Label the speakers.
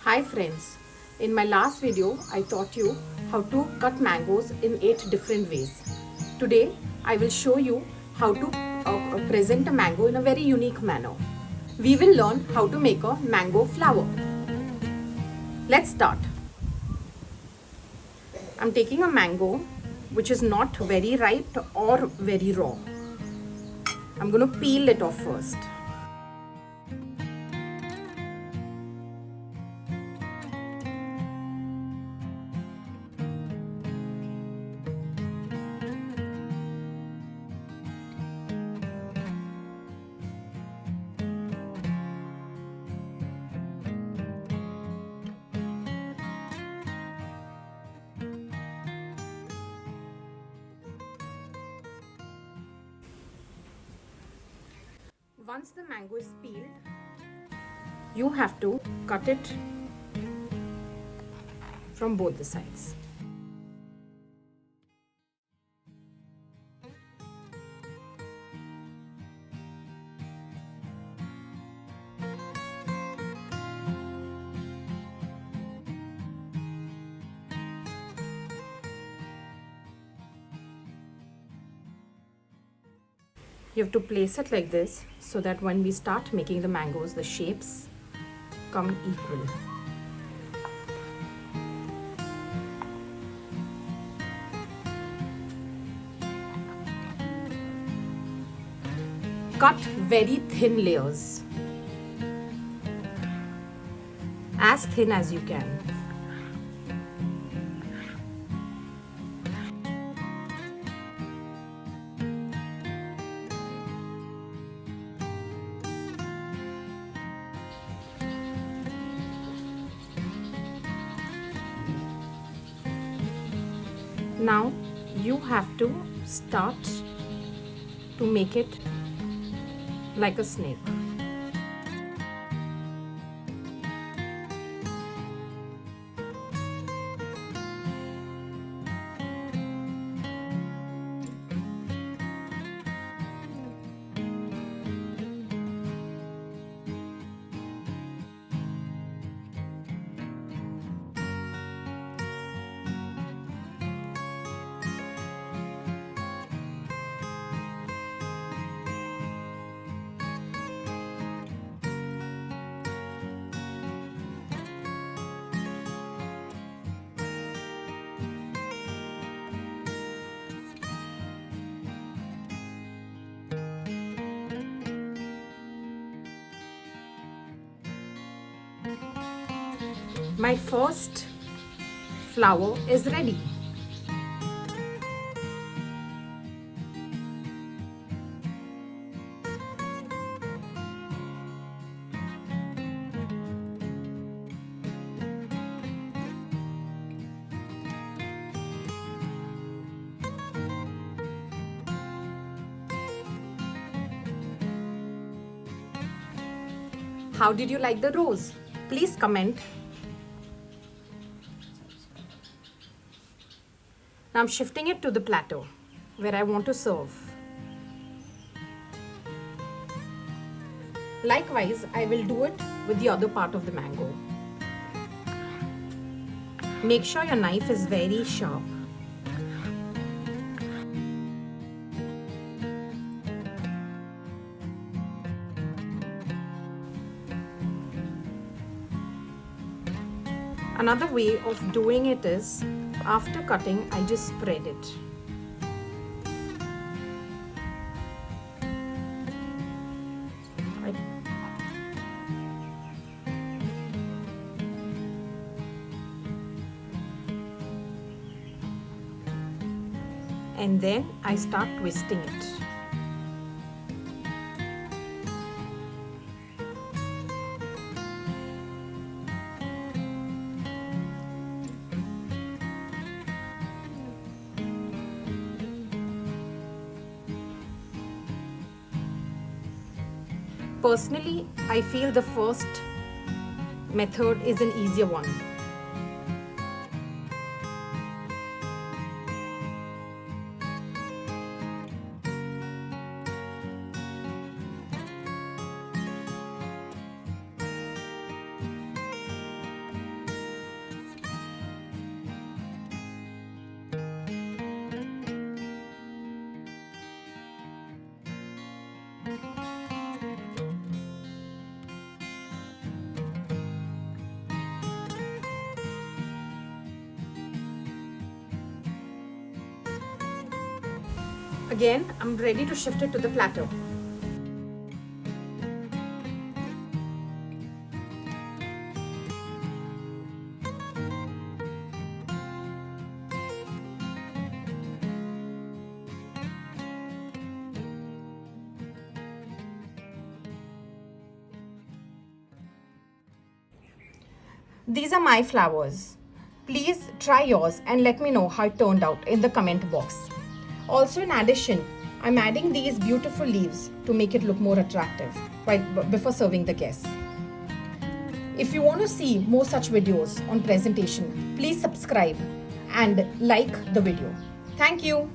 Speaker 1: Hi friends, in my last video I taught you how to cut mangoes in 8 different ways. Today I will show you how to present a mango in a very unique manner. We will learn how to make a mango flower. Let's start. I'm taking a mango which is not very ripe or very raw. I'm going to peel it off first. Once the mango is peeled, you have to cut it from both the sides. You have to place it like this so that when we start making the mangoes, the shapes come equal. Cut very thin layers, as thin as you can. Now you have to start to make it like a snake. My first flower is ready. How did you like the rose? Please comment. Now I'm shifting it to the platter where I want to serve. Likewise, I will do it with the other part of the mango. Make sure your knife is very sharp. Another way of doing it is, after cutting, I just spread it. And then I start twisting it. Personally, I feel the first method is an easier one. Again, I'm ready to shift it to the platter. These are my flowers. Please try yours and let me know how it turned out in the comment box. Also, in addition, I'm adding these beautiful leaves to make it look more attractive before serving the guests. If you want to see more such videos on presentation, please subscribe and like the video. Thank you.